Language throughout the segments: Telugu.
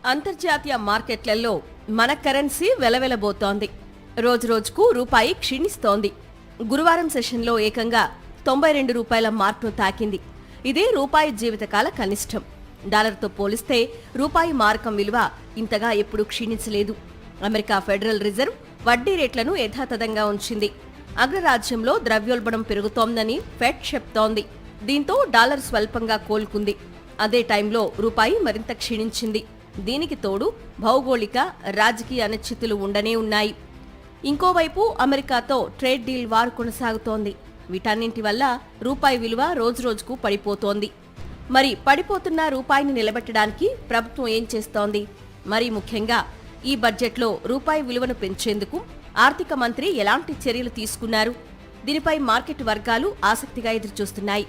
అంతర్జాతీయ మార్కెట్లలో మన కరెన్సీ వెలవెలబోతోంది. రోజురోజుకు రూపాయి క్షీణిస్తోంది. గురువారం సెషన్లో ఏకంగా 92 రూపాయల మార్కును తాకింది. ఇదే రూపాయి జీవితకాల కనిష్టం. డాలర్తో పోలిస్తే రూపాయి మారకం విలువ ఇంతగా ఎప్పుడూ క్షీణించలేదు. అమెరికా ఫెడరల్ రిజర్వ్ వడ్డీ రేట్లను యథాతథంగా ఉంచింది. అగ్రరాజ్యంలో ద్రవ్యోల్బణం పెరుగుతోందని ఫెడ్ చెప్తోంది. దీంతో డాలర్ స్వల్పంగా కోలుకుంది. అదే టైంలో రూపాయి మరింత క్షీణించింది. దీనికి తోడు భౌగోళిక, రాజకీయ అనిశ్చితులు ఉండనే ఉన్నాయి. ఇంకోవైపు అమెరికాతో ట్రేడ్ డీల్ వార్ కొనసాగుతోంది. వీటన్నింటి వల్ల రూపాయి విలువ రోజురోజుకు పడిపోతోంది. మరి పడిపోతున్న రూపాయిని నిలబెట్టడానికి ప్రభుత్వం ఏం చేస్తోంది? మరి ముఖ్యంగా ఈ బడ్జెట్లో రూపాయి విలువను పెంచేందుకు ఆర్థిక మంత్రి ఎలాంటి చర్యలు తీసుకున్నారు? దీనిపై మార్కెట్ వర్గాలు ఆసక్తిగా ఎదురుచూస్తున్నాయి.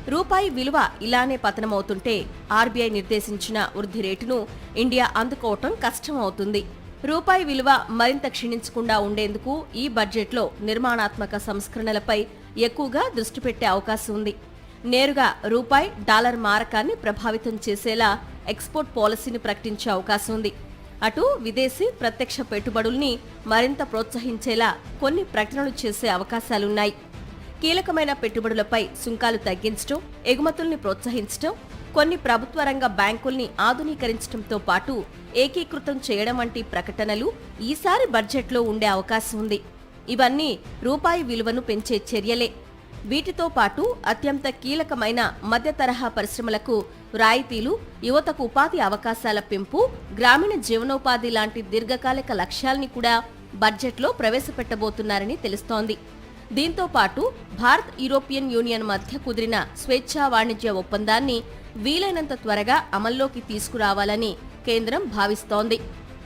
రూపాయి విలువ ఇలానే పతనమవుతుంటే ఆర్బీఐ నిర్దేశించిన వృద్ధి రేటును ఇండియా అందుకోవటం కష్టమవుతుంది. రూపాయి విలువ మరింత క్షీణించకుండా ఉండేందుకు ఈ బడ్జెట్లో నిర్మాణాత్మక సంస్కరణలపై ఎక్కువగా దృష్టి పెట్టే అవకాశం ఉంది. నేరుగా రూపాయి డాలర్ మారకాన్ని ప్రభావితం చేసేలా ఎక్స్పోర్ట్ పాలసీని ప్రకటించే అవకాశం ఉంది. అటు విదేశీ ప్రత్యక్ష పెట్టుబడుల్ని మరింత ప్రోత్సహించేలా కొన్ని ప్రకటనలు చేసే అవకాశాలున్నాయి. కీలకమైన పెట్టుబడులపై సుంకాలు తగ్గించడం, ఎగుమతుల్ని ప్రోత్సహించడం, కొన్ని ప్రభుత్వ రంగ బ్యాంకుల్ని ఆధునీకరించడంతో పాటు ఏకీకృతం చేయడం వంటి ప్రకటనలు ఈసారి బడ్జెట్లో ఉండే అవకాశం ఉంది. ఇవన్నీ రూపాయి విలువను పెంచే చర్యలే. వీటితో పాటు అత్యంత కీలకమైన మధ్య తరహా పరిశ్రమలకు రాయితీలు, యువతకు ఉపాధి అవకాశాల పెంపు, గ్రామీణ జీవనోపాధి లాంటి దీర్ఘకాలిక లక్ష్యాల్ని కూడా బడ్జెట్లో ప్రవేశపెట్టబోతున్నారని తెలుస్తోంది. దీంతో పాటు భారత్, యూరోపియన్ యూనియన్ మధ్య కుదిరిన స్వేచ్ఛా వాణిజ్య ఒప్పందాన్ని వీలైనంత త్వరగా అమల్లోకి తీసుకురావాలని కేంద్రం భావిస్తోంది.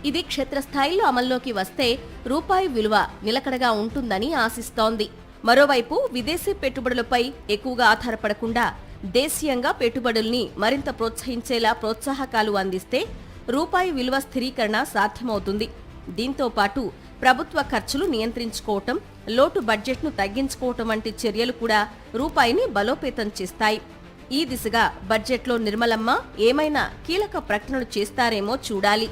ఇది క్షేత్రస్థాయిలో అమల్లోకి వస్తే రూపాయి విలువ నిలకడగా ఉంటుందని ఆశిస్తోంది. మరోవైపు విదేశీ పెట్టుబడులపై ఎక్కువగా ఆధారపడకుండా దేశీయంగా పెట్టుబడుల్ని మరింత ప్రోత్సహించేలా ప్రోత్సాహకాలు అందిస్తే రూపాయి విలువ స్థిరీకరణ సాధ్యమవుతుంది. దీంతో పాటు ప్రభుత్వ ఖర్చులు నియంత్రించుకోవటం, లోటు బడ్జెట్ను తగ్గించుకోవటం వంటి చర్యలు కూడా రూపాయిని బలోపేతం చేస్తాయి. ఈ దిశగా బడ్జెట్లో నిర్మలమ్మ ఏమైనా కీలక ప్రకటనలు చేస్తారేమో చూడాలి.